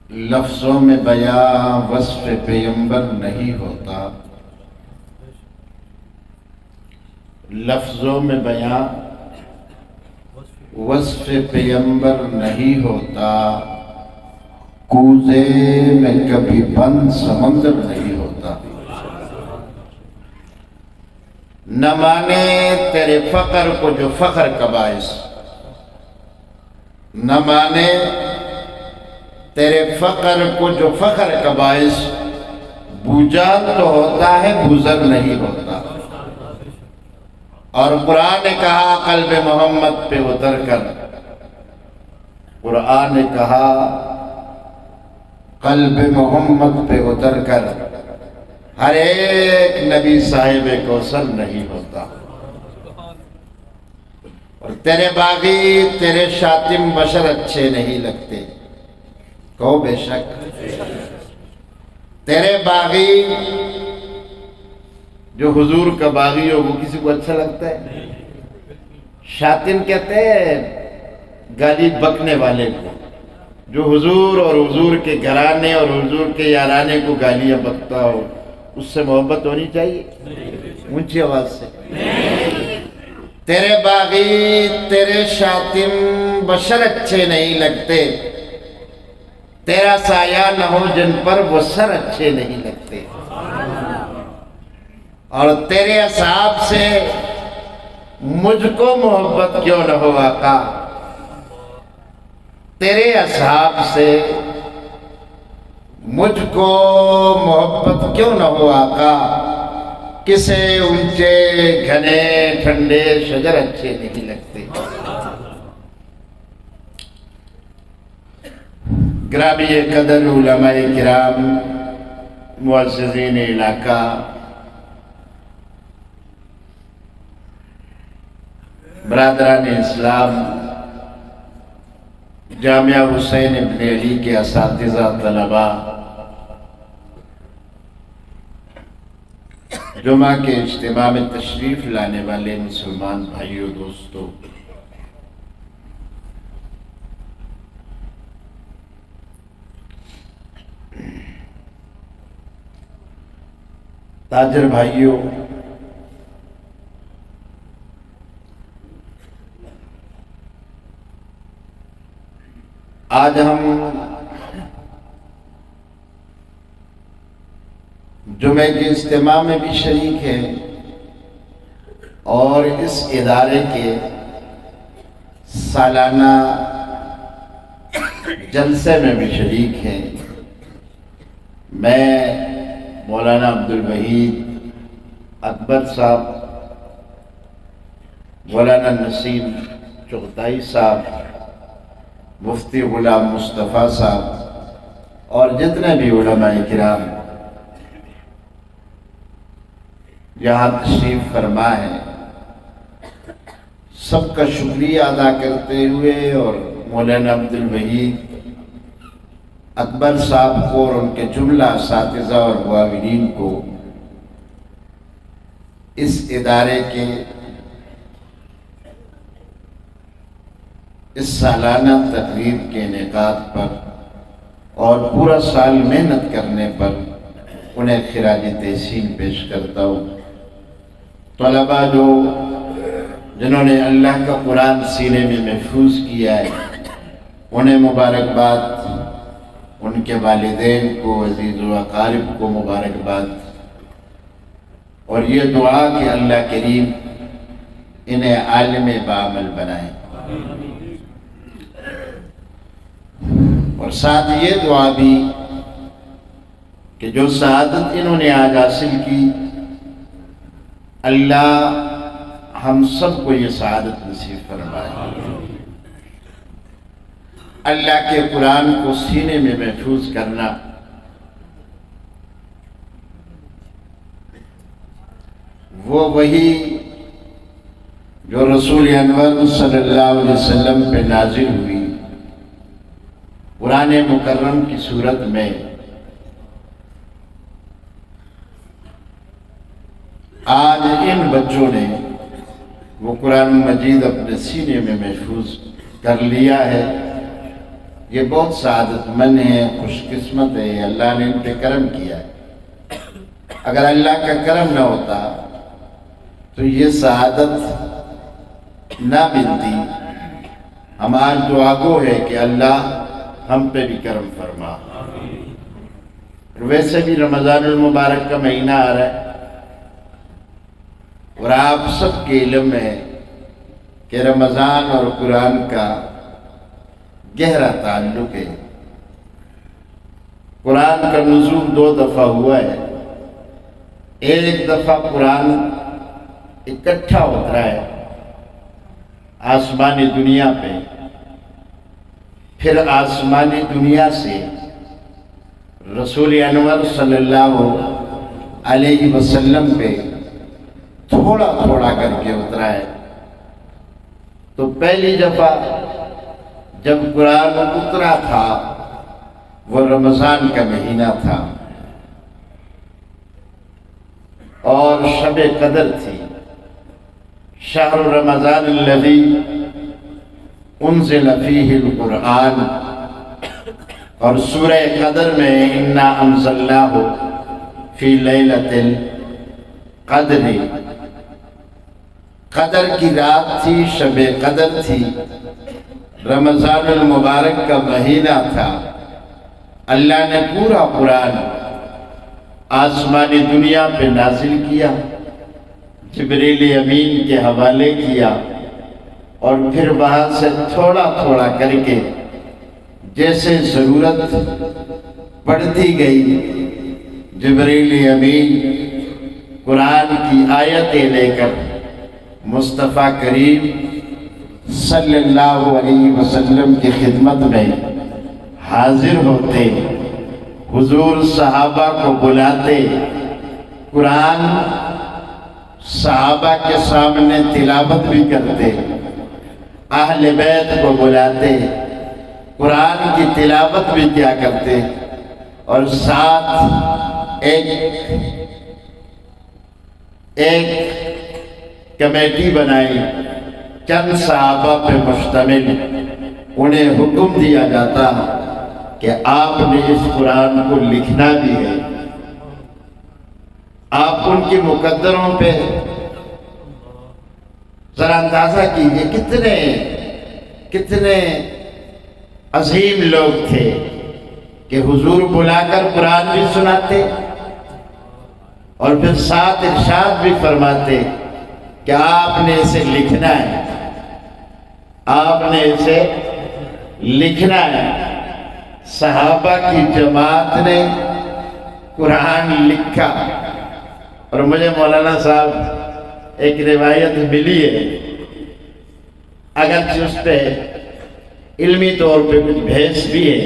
لفظوں میں بیاں وصف پیغمبر نہیں ہوتا، لفظوں میں بیاں وصف پیغمبر نہیں ہوتا، کوزے میں کبھی بند سمندر نہیں ہوتا۔ نہ مانے تیرے فقر کو جو فخر کا باعث، نہ مانے تیرے فقر کو جو فخر کا باعث، بوجھال تو ہوتا ہے بوزر نہیں ہوتا۔ اور قرآن نے کہا قلب محمد پہ اتر کر، قرآن نے کہا قلب محمد پہ اتر کر، ہر ایک نبی صاحب کوثر نہیں ہوتا۔ اور تیرے باغی تیرے شاتم بشر اچھے نہیں لگتے، کہو بے شک تیرے باغی جو حضور کا باغی ہو وہ کسی کو اچھا لگتا ہے؟ شاتم کہتے ہیں گالی بکنے والے کو، جو حضور اور حضور کے گھرانے اور حضور کے یارانے کو گالیاں بکتا ہو، اس سے محبت ہونی چاہیے؟ اونچی آواز سے۔ تیرے باغی تیرے شاتم بشر اچھے نہیں لگتے، تیرا سایہ نہ ہو جن پر وہ سر اچھے نہیں لگتے۔ اور تیرے اصحاب سے مجھ کو محبت کیوں نہ ہو آقا، تیرے اصحاب سے مجھ کو محبت کیوں نہ ہو آقا، کسے اونچے گھنے ٹھنڈے شجر اچھے نہیں لگتے۔ گرامی قدر علماء کرام، معززین علاقہ، برادران اسلام، جامعہ حسین ابن علی کے اساتذہ، طلباء، جمعہ کے اجتماع میں تشریف لانے والے مسلمان بھائیوں دوستوں، تاجر بھائیوں، آج ہم جمعے کے اجتماع میں بھی شریک ہیں اور اس ادارے کے سالانہ جلسے میں بھی شریک ہیں۔ میں مولانا عبدالوحید اکبر صاحب، مولانا نسیم چغتائی صاحب، مفتی غلام مصطفیٰ صاحب اور جتنے بھی علماء کرام یہاں تشریف فرما ہے، سب کا شکریہ ادا کرتے ہوئے اور مولانا عبدالوحید اکبر صاحب کو اور ان کے جملہ اساتذہ اور معاونین کو اس ادارے کے اس سالانہ تقریب کے انعقاد پر اور پورا سال محنت کرنے پر انہیں خراج تحسین پیش کرتا ہوں۔ طلباء جنہوں نے اللہ کا قرآن سینے میں محفوظ کیا ہے، انہیں مبارکباد، ان کے والدین کو، عزیز و اقارب کو مبارکباد، اور یہ دعا کہ اللہ کریم انہیں عالم بعمل بنائے، اور ساتھ یہ دعا بھی کہ جو سعادت انہوں نے آج حاصل کی، اللہ ہم سب کو یہ سعادت نصیب فرمائے۔ اللہ کے قرآن کو سینے میں محفوظ کرنا وہ وہی جو رسول انور صلی اللہ علیہ وسلم پہ نازل ہوئی قرآن مکرم کی صورت میں، آج ان بچوں نے وہ قرآن مجید اپنے سینے میں محفوظ کر لیا ہے۔ یہ بہت سعادت مند ہیں، خوش قسمت ہے، اللہ نے ان پہ کرم کیا ہے۔ اگر اللہ کا کرم نہ ہوتا تو یہ سعادت نہ ملتی۔ ہماری دعا گو ہے کہ اللہ ہم پہ بھی کرم فرما۔ ویسے بھی رمضان المبارک کا مہینہ آ رہا ہے، اور آپ سب کے علم ہے کہ رمضان اور قرآن کا گہرا تعلق ہے۔ قرآن کا نزول 2 دفعہ ہوا ہے۔ ایک دفعہ قرآن اکٹھا اترا ہے آسمانی دنیا پہ، پھر آسمانی دنیا سے رسول انور صلی اللہ علیہ وسلم پہ تھوڑا تھوڑا کر کے اترا ہے۔ تو پہلی دفعہ جب قرآن اترا تھا وہ رمضان کا مہینہ تھا اور شب قدر تھی۔ شہر رمضان الذی انزل فیہ القرآن، اور سورہ قدر میں انا انزلناہ فی لیلۃ القدر، قدر کی رات تھی، شب قدر تھی، رمضان المبارک کا مہینہ تھا۔ اللہ نے پورا قرآن آسمانی دنیا پہ نازل کیا، جبریل امین کے حوالے کیا، اور پھر وہاں سے تھوڑا تھوڑا کر کے جیسے ضرورت پڑتی گئی جبریل امین قرآن کی آیتیں لے کر مصطفیٰ کریم صلی اللہ علیہ وسلم کی خدمت میں حاضر ہوتے، حضور صحابہ کو بلاتے، قرآن صحابہ کے سامنے تلاوت بھی کرتے، اہل بیت کو بلاتے، قرآن کی تلاوت بھی کیا کرتے، اور ساتھ ایک کمیٹی بنائی چند صحابہ پہ مشتمل۔ انہیں حکم دیا جاتا کہ آپ نے اس قرآن کو لکھنا بھی ہے۔ آپ ان کے مقدروں پہ ذرا اندازہ کیجئے کتنے عظیم لوگ تھے کہ حضور بلا کر قرآن بھی سناتے اور پھر ساتھ ارشاد بھی فرماتے کہ آپ نے اسے لکھنا ہے، آپ نے اسے لکھنا ہے۔ صحابہ کی جماعت نے قرآن لکھا، اور مجھے مولانا صاحب ایک روایت ملی ہے، اگرچہ اس پہ علمی طور پہ کچھ بحث بھی ہے،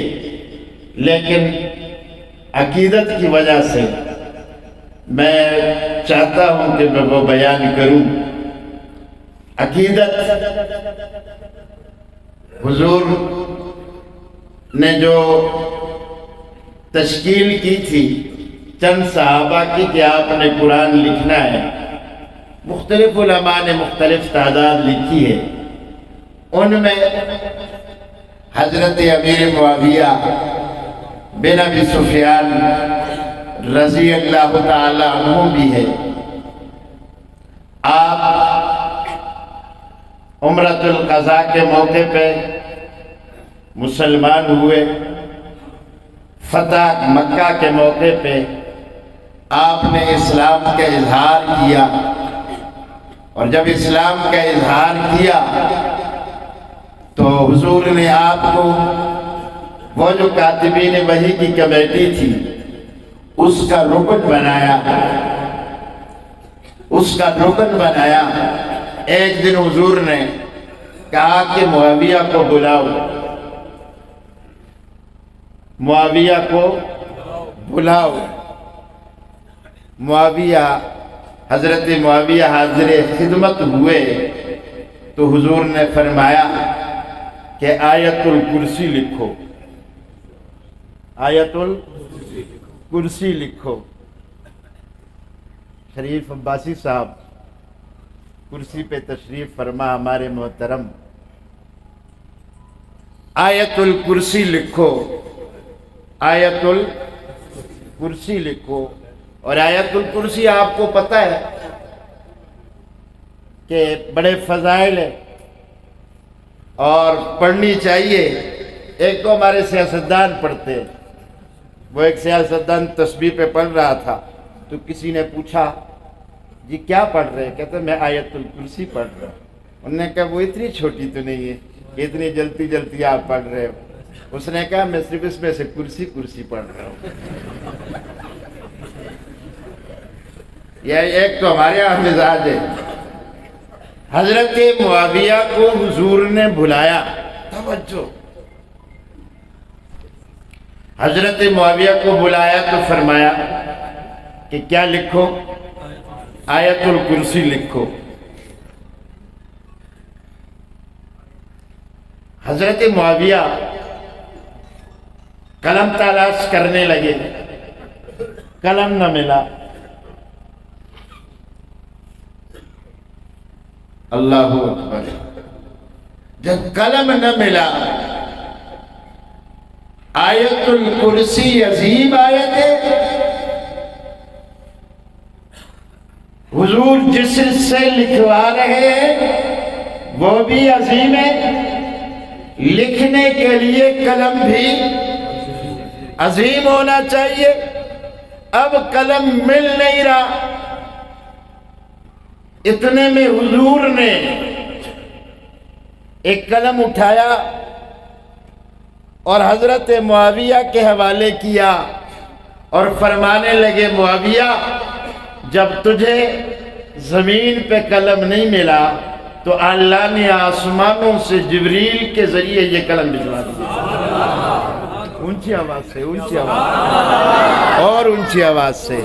لیکن عقیدت کی وجہ سے میں چاہتا ہوں کہ میں وہ بیان کروں۔ عقیدت حضور نے جو تشکیل کی تھی چند صحابہ کی کہ آپ نے قرآن لکھنا ہے، مختلف علماء نے مختلف تعداد لکھی ہے۔ ان میں حضرت امیر معاویہ بن ابی سفیان رضی اللہ تعالی عنہ بھی ہے۔ آپ عمرۃ القضاء کے موقع پہ مسلمان ہوئے، فتح مکہ کے موقع پہ آپ نے اسلام کا اظہار کیا، اور جب اسلام کا اظہار کیا تو حضور نے آپ کو وہ جو کاتبین وحی کی کمیٹی تھی اس کا رکن بنایا۔ ایک دن حضور نے کہا کہ معاویہ کو بلاؤ، حضرت معاویہ حاضر خدمت ہوئے تو حضور نے فرمایا کہ آیت الکرسی لکھو، آیت الکرسی لکھو۔ شریف عباسی صاحب کرسی پہ تشریف فرما، ہمارے محترم۔ آیت الکرسی لکھو، آیت الکرسی لکھو۔ اور آیت الکرسی آپ کو پتہ ہے کہ بڑے فضائل ہیں اور پڑھنی چاہیے۔ ایک تو ہمارے سیاستدان پڑھتے ہیں، وہ ایک سیاستدان تسبیح پہ پڑھ رہا تھا تو کسی نے پوچھا جی کیا پڑھ رہے ہیں؟ کہتے میں آیت الکرسی پڑھ رہا ہوں۔ انہوں نے کہا وہ اتنی چھوٹی تو نہیں ہے کہ اتنی جلدی جلدی آپ پڑھ رہے ہو۔ اس نے کہا میں صرف اس میں سے کرسی پڑھ رہا ہوں۔ یہ ایک تو ہمارے یہاں مزاج ہے۔ حضرت معاویہ کو حضور نے بلایا، توجہ، حضرت معاویہ کو بلایا تو فرمایا کہ کیا لکھو؟ آیت الکرسی لکھو۔ حضرت معاویہ قلم تلاش کرنے لگے، قلم نہ ملا۔ اللہ اکبر، جب قلم نہ ملا، آیت الکرسی عظیم آیت ہے، حضور جس سے لکھوا رہے ہیں وہ بھی عظیم ہے، لکھنے کے لیے قلم بھی عظیم ہونا چاہیے۔ اب قلم مل نہیں رہا، اتنے میں حضور نے ایک قلم اٹھایا اور حضرت معاویہ کے حوالے کیا اور فرمانے لگے معاویہ جب تجھے زمین پہ قلم نہیں ملا تو اللہ نے آسمانوں سے جبریل کے ذریعے یہ قلم بھجوا دیا۔ اونچی آواز سے، اونچی آواز اور اونچی آواز سے۔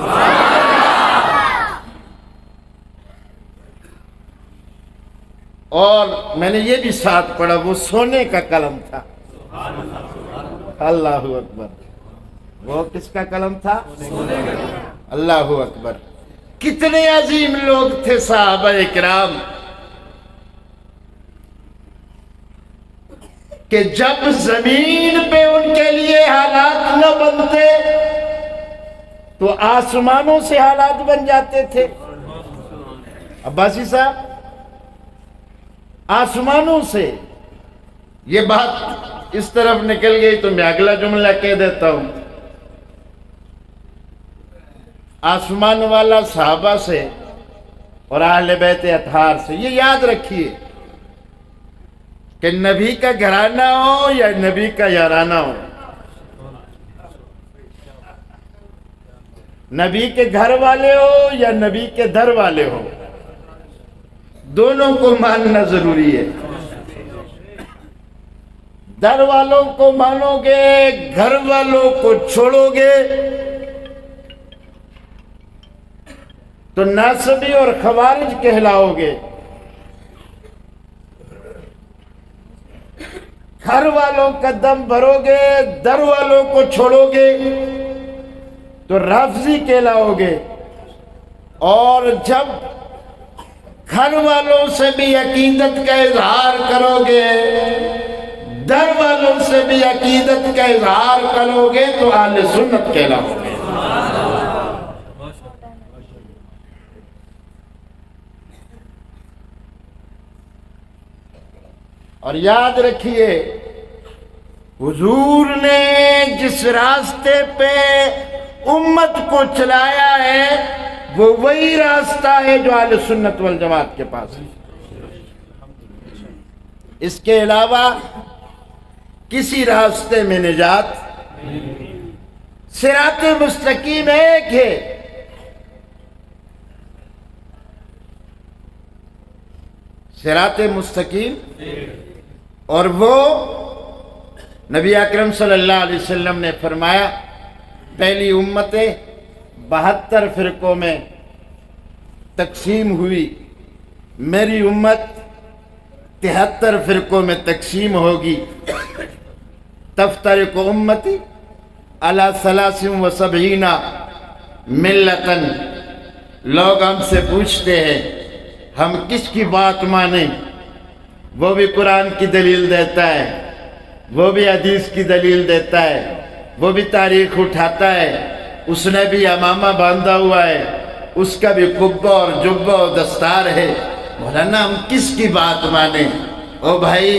اور میں نے یہ بھی ساتھ پڑھا، وہ سونے کا قلم تھا۔ اللہ اکبر، وہ کس کا قلم تھا؟ اللہ اکبر۔ کتنے عظیم لوگ تھے صحابہ اکرام کہ جب زمین پہ ان کے لیے حالات نہ بنتے تو آسمانوں سے حالات بن جاتے تھے۔ عباسی صاحب، آسمانوں سے یہ بات اس طرف نکل گئی تو میں اگلا جملہ کہہ دیتا ہوں۔ آسمان والا صحابہ سے اور اہل بیت اطہار سے، یہ یاد رکھیے کہ نبی کا گھرانہ ہو یا نبی کا یارانہ ہو، نبی کے گھر والے ہو یا نبی کے در والے ہو، دونوں کو ماننا ضروری ہے۔ در والوں کو مانو گے، گھر والوں کو چھوڑو گے تو ناصبی اور خوارج کہلاؤ گے۔ گھر والوں کا دم بھرو گے، در والوں کو چھوڑو گے تو رافضی کہلاؤ گے۔ اور جب گھر والوں سے بھی عقیدت کا اظہار کرو گے، در والوں سے بھی عقیدت کا اظہار کرو گے تو اہل سنت کہلاؤ گے۔ اور یاد رکھیے، حضور نے جس راستے پہ امت کو چلایا ہے وہ وہی راستہ ہے جو اہل سنت والجماعت کے پاس ہے۔ اس کے علاوہ کسی راستے میں نجات، صراط مستقیم ایک ہے۔ صراط مستقیم، اور وہ نبی اکرم صلی اللہ علیہ وسلم نے فرمایا پہلی امتیں 72 فرقوں میں تقسیم ہوئی، میری امت 73 فرقوں میں تقسیم ہوگی۔ تفترق امتی علی 73 ملتاً۔ لوگ ہم سے پوچھتے ہیں ہم کس کی بات مانیں، وہ بھی قرآن کی دلیل دیتا ہے وہ بھی حدیث کی دلیل دیتا ہے، وہ بھی تاریخ اٹھاتا ہے، اس نے بھی امامہ باندھا ہوا ہے، اس کا بھی قبہ اور جبہ اور دستار ہے۔ مولانا ہم کس کی بات مانیں؟ او بھائی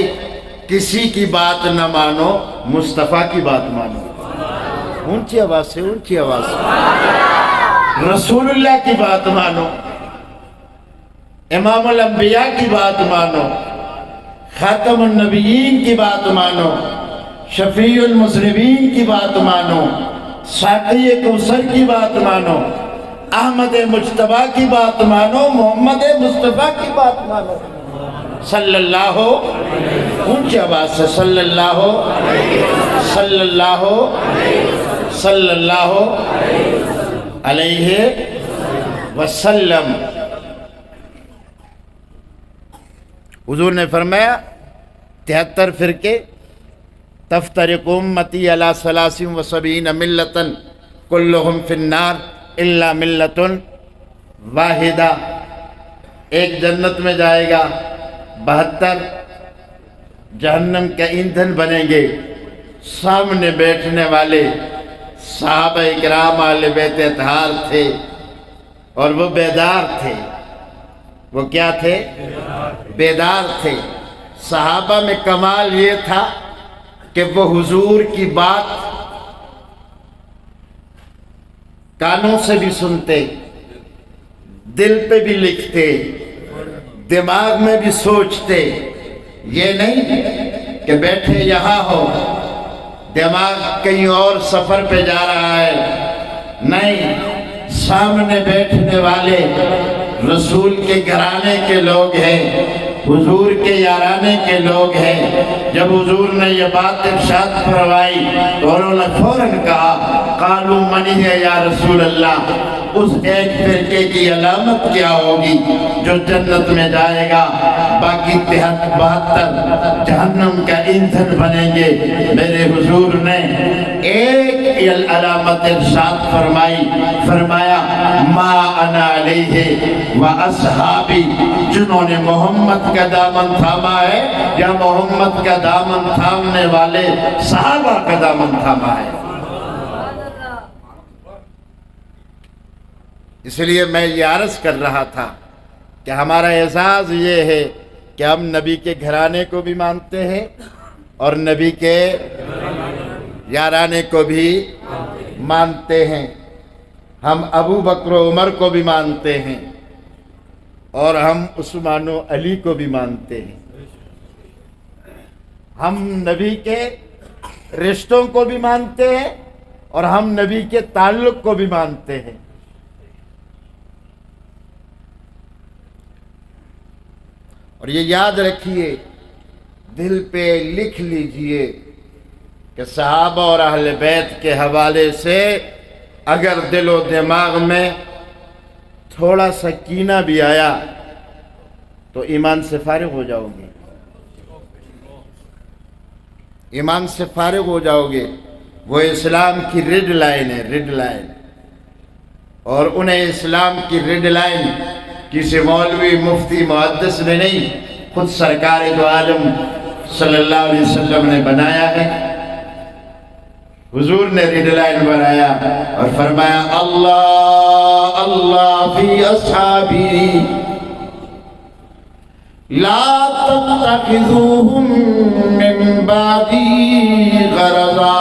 کسی کی بات نہ مانو، مصطفیٰ کی بات مانو۔ اونچی آواز سے، اونچی آواز سے، رسول اللہ کی بات مانو، امام الانبیاء کی بات مانو، خاتم النبیین کی بات مانو، شفیع المذنبین کی بات مانو، ساقی کوثر کی بات مانو، احمد مجتبیٰ کی بات مانو، محمد مصطفیٰ کی بات مانو، صلی اللہ اونچی آواز سے، صلی اللہ صلی اللہ صلی اللہ علیہ وسلم۔ حضور نے فرمایا 73 فرقے، تفترق امتی علی 73 ملتاً کلہم فی النار الا ملت واحدہ، ایک جنت میں جائے گا، 72 جہنم کا ایندھن بنیں گے۔ سامنے بیٹھنے والے صحابہ اکرام اہل بیت اطہار تھے اور وہ بیدار تھے۔ وہ کیا تھے؟ بیدار تھے۔ صحابہ میں کمال یہ تھا کہ وہ حضور کی بات کانوں سے بھی سنتے، دل پہ بھی لکھتے، دماغ میں بھی سوچتے۔ یہ نہیں کہ بیٹھے یہاں ہو، دماغ کہیں اور سفر پہ جا رہا ہے، نہیں، سامنے بیٹھنے والے رسول کے گھرانے کے لوگ ہیں، حضور کے یارانے کے لوگ ہیں۔ جب حضور نے یہ بات ارشاد فرمائی تو انہوں نے فوراً کہا قالوا من ہے یا رسول اللہ، اس ایک فرقے کی علامت کیا ہوگی جو جنت میں جائے گا، باقی 72 جہنم کا ایندھن بنیں گے۔ میرے حضور نے ایک علامت ارشاد فرمائی، فرمایا ما انا علیہ و اصحابی، جنہوں نے محمد کا دامن تھاما ہے یا محمد کا دامن تھامنے والے صحابہ کا دامن تھاما ہے۔ اس لیے میں یہ عرض کر رہا تھا کہ ہمارا اعزاز یہ ہے کہ ہم نبی کے گھرانے کو بھی مانتے ہیں اور نبی کے یارانے کو بھی مانتے ہیں۔ ہم ابو بکر و عمر کو بھی مانتے ہیں اور ہم عثمان و علی کو بھی مانتے ہیں۔ ہم نبی کے رشتوں کو بھی مانتے ہیں اور ہم نبی کے تعلق کو بھی مانتے ہیں۔ اور یہ یاد رکھیے، دل پہ لکھ لیجئے کہ صحابہ اور اہل بیت کے حوالے سے اگر دل و دماغ میں تھوڑا سا کینہ بھی آیا تو ایمان سے فارغ ہو جاؤ گے، ایمان سے فارغ ہو جاؤ گے۔ وہ اسلام کی ریڈ لائن ہے، ریڈ لائن، اور انہیں اسلام کی ریڈ لائن کسی مولوی مفتی محدث نے نہیں، خود سرکار دو عالم صلی اللہ علیہ وسلم نے بنایا ہے۔ حضور نے ریڈ لائن بنایا اور فرمایا اللہ اللہ فی اصحابی لا تتخذوہم من بعدی غرضا،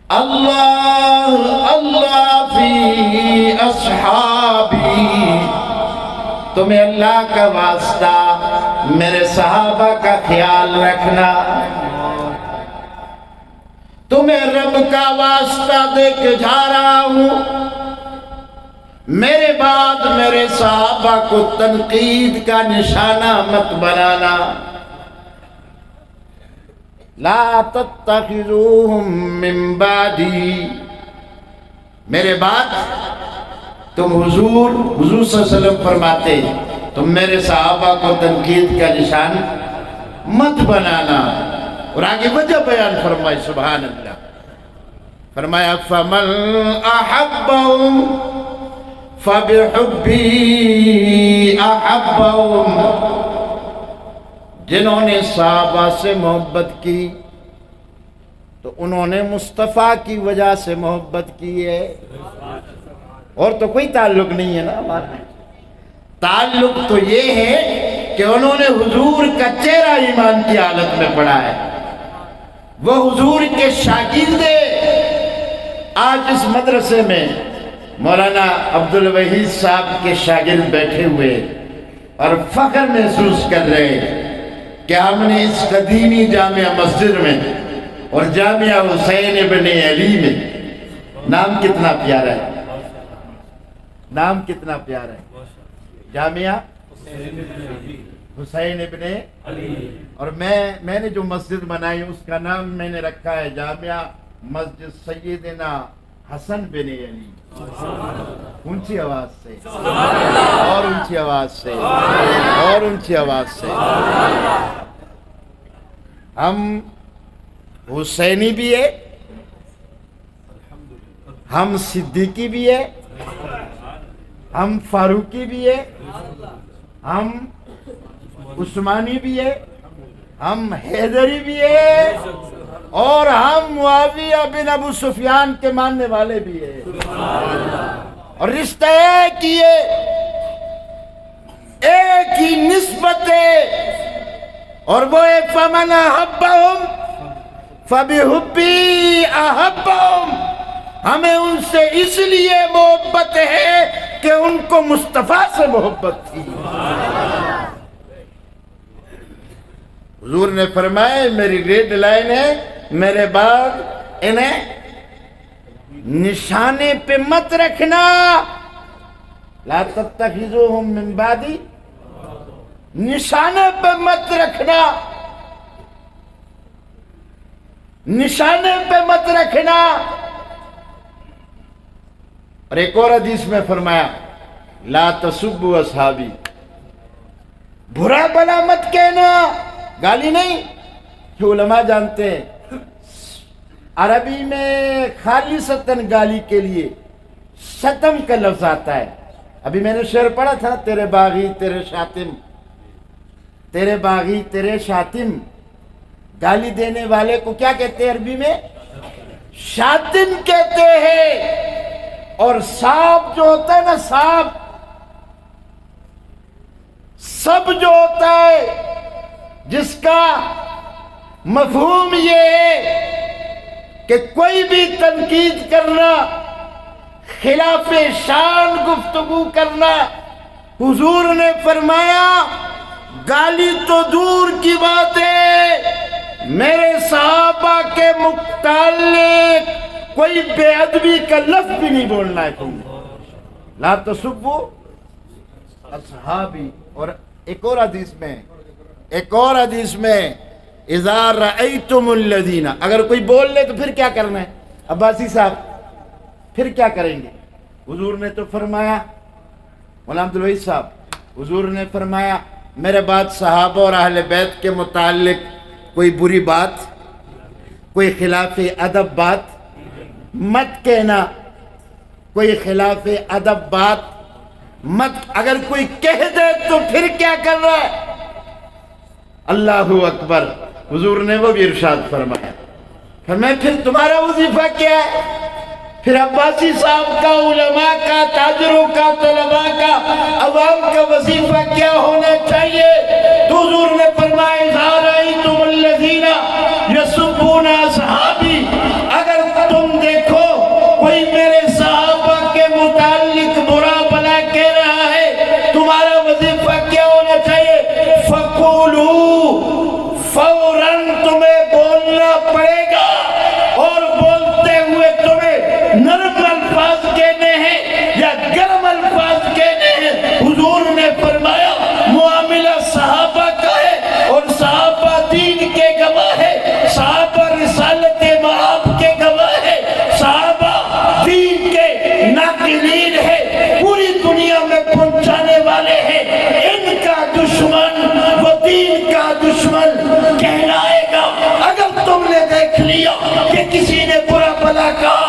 اللہ اللہ فی اصحابی، تمہیں اللہ کا واسطہ میرے صحابہ کا خیال رکھنا، تمہیں رب کا واسطہ دے کے جا رہا ہوں، میرے بعد میرے صحابہ کو تنقید کا نشانہ مت بنانا۔ لا تتخذوہم من بعدی، میرے بعد تم حضور صلی اللہ علیہ وسلم فرماتے تم میرے صحابہ کو تنقید کا نشان مت بنانا۔ اور آگے وجہ بیان فرمائی، سبحان اللہ، فرمایا فَمَنْ أَحَبَّهُمْ فَبِحُبِّي أَحَبَّهُمْ، جنہوں نے صحابہ سے محبت کی تو انہوں نے مصطفیٰ کی وجہ سے محبت کی ہے، اور تو کوئی تعلق نہیں ہے نا ہمارا۔ تعلق تو یہ ہے کہ انہوں نے حضور کا چہرہ ایمان کی حالت میں پڑھا ہے، وہ حضور کے شاگرد۔ آج اس مدرسے میں مولانا عبدالوحید صاحب کے شاگرد بیٹھے ہوئے اور فخر محسوس کر رہے کہ ہم نے اس قدیمی جامعہ مسجد میں اور جامعہ حسین ابن علی میں، نام کتنا پیارا ہے، نام کتنا پیارا ہے، جامعہ حسین ابن علی، اور میں نے جو مسجد بنائی اس کا نام میں نے رکھا ہے جامعہ مسجد سیدنا حسن بن علی۔ اونچی آواز سے اور اونچی آواز سے اور اونچی آواز سے۔ ہم حسینی بھی ہے، ہم صدیقی بھی ہے، ہم فاروقی بھی ہے، ہم عثمانی بھی ہے، ہم حیدری بھی ہے، اور ہم معاویہ بن ابو سفیان کے ماننے والے بھی ہیں، اور رشتہ ایک ہی ہے، ایک ہی نسبت ہے، اور وہ ہے فَمَنْ أَحَبَّهُمْ فَبِحُبِّي أَحَبَّهُمْ۔ ہمیں ان سے اس لیے محبت ہے کہ ان کو مصطفیٰ سے محبت تھی۔ حضور نے فرمایا میری ریڈ لائن ہے، میرے بعد انہیں نشانے پہ مت رکھنا، لا تتخذوہم من بعدی، نشانے پہ مت رکھنا، نشانے پہ مت رکھنا۔ اور ایک اور حدیث میں فرمایا لا تسبوا اصحابی، برا بلا مت کہنا، گالی نہیں، کہ علماء جانتے ہیں عربی میں خالصتاً گالی کے لیے شتم کا لفظ آتا ہے۔ ابھی میں نے شعر پڑھا تھا، تیرے باغی تیرے شاتم، تیرے باغی تیرے شاتم، گالی دینے والے کو کیا کہتے ہیں عربی میں؟ شاتم کہتے ہیں۔ اور سانپ جو ہوتا ہے نا، سانپ سب جو ہوتا ہے جس کا مفہوم یہ ہے کہ کوئی بھی تنقید کرنا، خلاف شان گفتگو کرنا، حضور نے فرمایا گالی تو دور کی بات ہے، میرے صحابہ کے متعلق کوئی بے ادبی کا لفظ بھی نہیں بولنا ہے تم نے، لا تسبوا اصحابی۔ اور ایک اور حدیث میں اذا رأیتم الذین، اگر کوئی بول لے تو پھر کیا کرنا ہے عباسی صاحب، پھر کیا کریں گے؟ حضور نے تو فرمایا، مولانا عبدالوحید صاحب، حضور نے فرمایا میرے بعد صحابہ اور اہل بیت کے متعلق کوئی بری بات، کوئی خلاف ادب بات مت کہنا، کوئی خلاف ادب بات مت، اگر کوئی کہہ دے تو پھر کیا کر رہا ہے؟ اللہ اکبر۔ حضور نے وہ بھی ارشاد فرمایا، پھر تمہارا وظیفہ کیا ہے؟ پھر عباسی صاحب کا، علماء کا، تاجروں کا، طلباء کا، عوام کا وظیفہ کیا ہونا چاہیے؟ تو حضور نے فرمایا اذا رأیتم الذین یسبون اصحابی، اگر تم دیکھو کوئی میرے صحابہ کے متعلق برا بلا کہہ رہا ہے، تمہارا وظیفہ کیا ہونا چاہیے؟ فَقُولُوا، فوراً تمہیں بولنا پڑے گا، اور بولتے ہوئے تمہیں نرم الفاظ کہنے ہیں یا گرم الفاظ کہنے ہیں۔ حضور نے فرمایا معاملہ صحابہ کا ہے، اور صحابہ دین کے گواہ ہے، صحابہ رسالت معاب کے گواہ ہے، صحابہ دین کے ناقلین ہے، پوری دنیا میں پہنچانے والے ہیں۔ ان کا دشمن وہ دین کا دشمن کہلائے گا۔ اگر تم نے دیکھ لیا کہ کسی نے برا بلا کہا،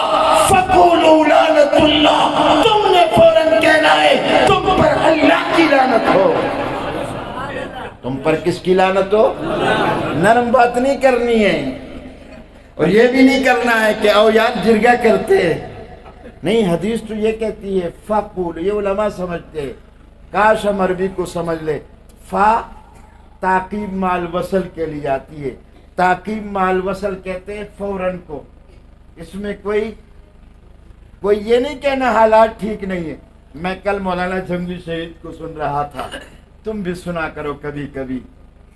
فَقُولُوا لَعْنَةُ اللَّهِ، تم نے فوراً کہنا ہے تم پر اللہ کی لعنت ہو، تم اوپر کس کی لعنت ہو؟ نرم بات نہیں کرنی ہے، اور یہ بھی نہیں کرنا ہے کہ او یار جرگا کرتے ہیں، نہیں، حدیث تو یہ کہتی ہے فَقُولُ، یہ علماء سمجھتے ہیں، کاش ہم عربی کو سمجھ لے، فا تعقیب مال وصل کے لیے آتی ہے، تعقیب مال وصل کہتے ہیں فوراً کو، اس میں کوئی یہ نہیں کہنا حالات ٹھیک نہیں ہے۔ میں کل مولانا جنگی شہید کو سن رہا تھا، تم بھی سنا کرو کبھی کبھی،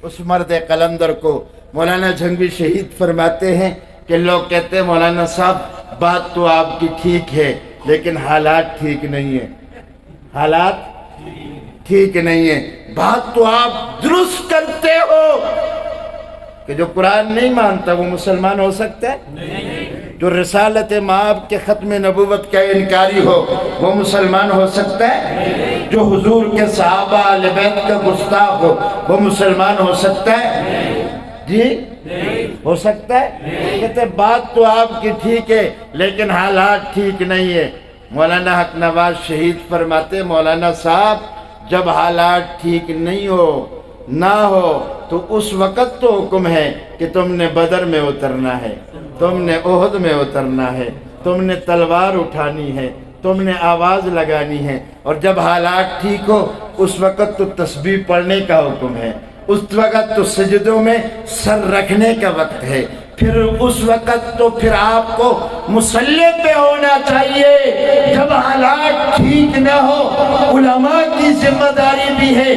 اس مرد قلندر کو مولانا جنگی شہید فرماتے ہیں کہ لوگ کہتے ہیں مولانا صاحب بات تو آپ کی ٹھیک ہے لیکن حالات ٹھیک نہیں ہے، حالات ٹھیک نہیں ہے، بات تو آپ درست کرتے ہو، کہ جو قرآن نہیں مانتا وہ مسلمان ہو سکتا ہے؟ جو رسالت مآب کے ختم نبوت کا انکاری ہو وہ مسلمان ہو سکتا ہے؟ جو حضور کے صحابہ اہل بیت کا گستاخ ہو وہ مسلمان ہو سکتا ہے؟ جی ہو سکتا ہے؟ کہتے بات تو آپ کی ٹھیک ہے لیکن حالات ٹھیک نہیں ہے۔ مولانا حق نواز شہید فرماتے مولانا صاحب جب حالات ٹھیک نہیں ہو نہ ہو تو اس وقت تو حکم ہے کہ تم نے بدر میں اترنا ہے، تم نے احد میں اترنا ہے، تم نے تلوار اٹھانی ہے، تم نے آواز لگانی ہے، اور جب حالات ٹھیک ہو اس وقت تو تسبیح پڑھنے کا حکم ہے، اس وقت تو سجدوں میں سر رکھنے کا وقت ہے، پھر اس وقت تو پھر آپ کو مصلی پہ ہونا چاہیے۔ جب حالات ٹھیک نہ ہو علماء کی ذمہ داری بھی ہے،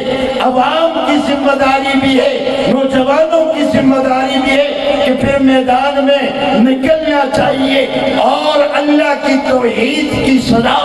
عوام کی ذمہ داری بھی ہے، نوجوانوں کی ذمہ داری بھی ہے کہ پھر میدان میں نکلنا چاہیے اور اللہ کی توحید کی صدا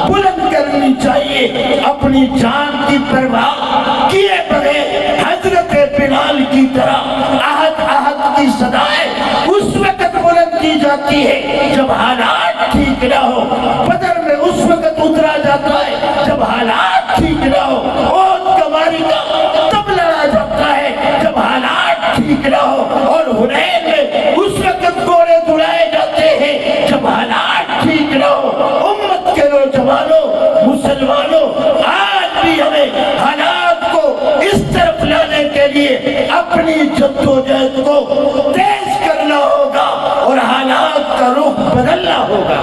بلند کرنی چاہیے، اپنی جان کی پرواہ کیے بغیر حضرت بلال کی طرح احد احد کی صدائیں اس وقت بلند کی جاتی ہے جب حالات ٹھیک نہ ہو۔ بدر میں اس وقت اترا جاتا ہے جب حالات ٹھیک نہ ہو، احد کا معرکہ تب لڑا جاتا ہے جب حالات ٹھیک نہ ہو، اور حنین میں اس وقت گھوڑے دوڑائے جاتے ہیں جب حالات ٹھیک نہ ہو۔ امت کے نوجوانوں، مسلمانوں، آج بھی ہمیں حالات کو اس طرف لانے کے لیے اپنی جدوجہد کو تیز کرنا ہوگا اور حالات کا رخ بدلنا ہوگا۔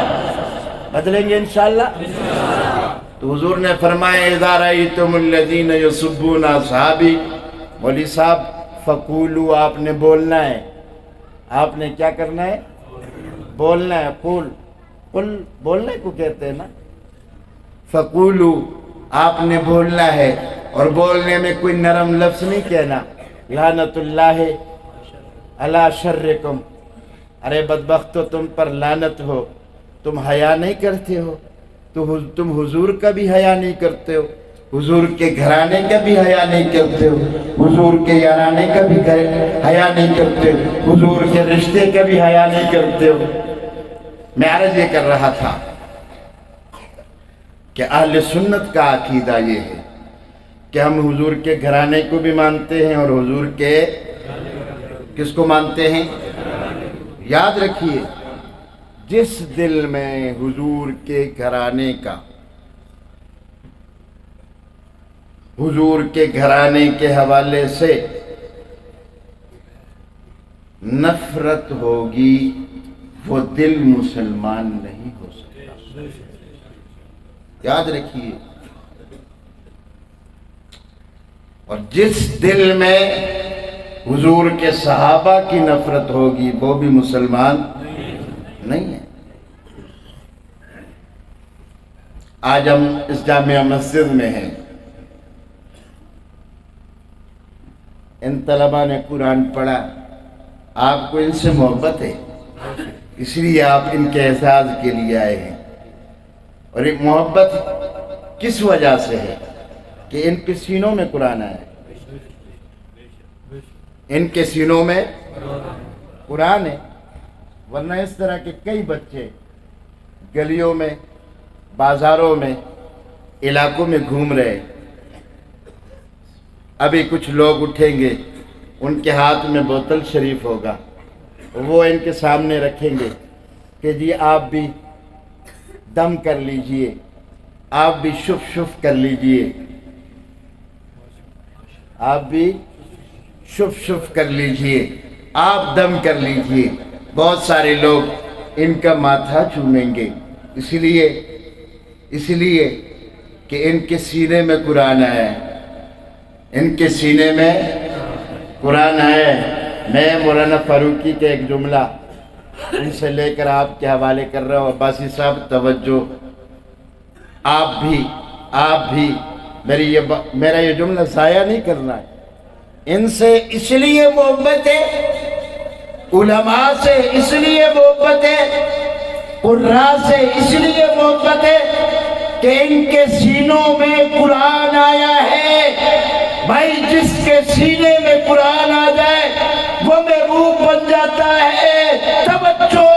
بدلیں گے انشاءاللہ؟ تو حضور نے فرمایا اذا رأیتم الذین یسبون اصحابی، مولوی صاحب فقولو، آپ نے بولنا ہے، آپ نے کیا کرنا ہے؟ بولنا ہے، قل بولنے کو کہتے ہیں نا، فقولو آپ نے بولنا ہے، اور بولنے میں کوئی نرم لفظ نہیں کہنا، لعنت اللہ علی شرکم، ارے بدبختو تم پر لعنت ہو، تم حیا نہیں کرتے ہو، تم حضور کا بھی حیا نہیں کرتے ہو، حضور کے گھرانے کا بھی حیا نہیں کرتے ہو، حضور کے یارانے کا بھی حیا نہیں کرتے ہو، حضور کے رشتے کا بھی حیا نہیں کرتے ہو۔ میں عرض یہ کر رہا تھا کہ اہل سنت کا عقیدہ یہ ہے کہ ہم حضور کے گھرانے کو بھی مانتے ہیں اور حضور کے کس کو مانتے ہیں؟ یاد رکھیے، جس دل میں حضور کے گھرانے کا، حضور کے گھرانے کے حوالے سے نفرت ہوگی وہ دل مسلمان نہیں ہو سکتا، یاد رکھیے۔ اور جس دل میں حضور کے صحابہ کی نفرت ہوگی وہ بھی مسلمان نہیں ہے۔ آج ہم اس جامعہ مسجد میں ہیں، ان طلباء نے قرآن پڑھا، آپ کو ان سے محبت ہے، اس لیے آپ ان کے اعزاز کے لیے آئے ہیں، اور ایک محبت کس وجہ سے ہے کہ ان کے سینوں میں قرآن ہے، ان کے سینوں میں قرآن ہے، ورنہ اس طرح کے کئی بچے گلیوں میں، بازاروں میں، علاقوں میں گھوم رہے، ابھی کچھ لوگ اٹھیں گے، ان کے ہاتھ میں بوتل شریف ہوگا، وہ ان کے سامنے رکھیں گے کہ جی آپ بھی دم کر لیجئے، آپ بھی شف شف کر لیجئے، آپ بھی شف شف کر لیجئے، آپ دم کر لیجئے۔ بہت سارے لوگ ان کا ماتھا چومیں گے، اس لیے کہ ان کے سینے میں قرآن ہے، ان کے سینے میں قرآن ہے۔ میں مولانا فاروقی کے ایک جملہ ان سے لے کر آپ کے حوالے کر رہا ہوں۔ عباسی صاحب توجہ، آپ بھی میرا یہ جملہ ضائع نہیں کرنا ہے۔ ان سے اس لیے محبت ہے، علماء سے اس لیے محبت ہے، قراء سے اس لیے محبت ہے کہ ان کے سینوں میں قرآن آیا ہے۔ بھائی جس کے سینے میں قرآن آ جائے وہ محبوب بن جاتا ہے۔ توجہ،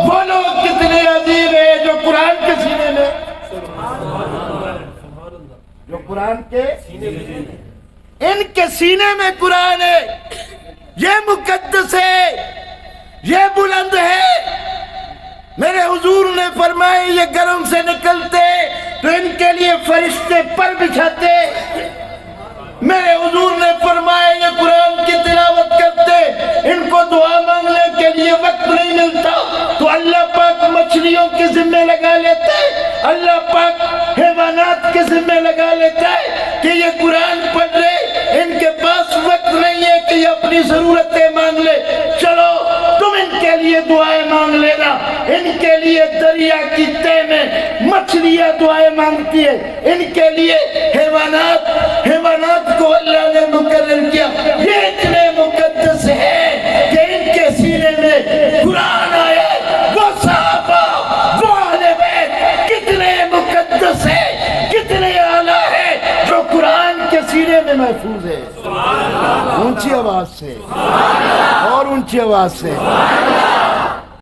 وہ لوگ کتنے عظیم ہیں جو قرآن کے سینے میں، جو قرآن کے ان کے سینے میں قرآن ہے۔ یہ مقدس ہے، یہ بلند ہے۔ میرے حضور نے فرمایا یہ گرم سے نکلتے تو ان کے لیے فرشتے پر بچھاتے۔ میرے حضور نے فرمایا یہ قرآن کی تلاوت کرتے، ان کو دعا مانگنے کے لیے وقت نہیں ملتا تو اللہ پاک مچھلیوں کے ذمہ لگا لیتا ہے، اللہ پاک حیوانات کے ذمہ لگا لیتا ہے کہ یہ قرآن پڑھ رہے، ان کے پاس وقت نہیں ہے کہ یہ اپنی ضرورتیں مانگ لے۔ چلو تم ان کے لیے دعائیں مانگ لینا۔ ان کے لیے دریا کی تہ میں مچھلیاں دعائیں مانگتی ہے، ان کے لیے حیوانات کو اللہ نے مقرر کیا۔ یہ اتنے مقدس ہے کہ ان کے سینے میں قرآن آیا۔ وہ صحابہ، وہ اہل بیت کتنے مقدس ہے، کتنے اعلیٰ ہے جو قرآن کے سینے میں محفوظ ہے۔ اونچی آواز سے اور اونچی آواز سے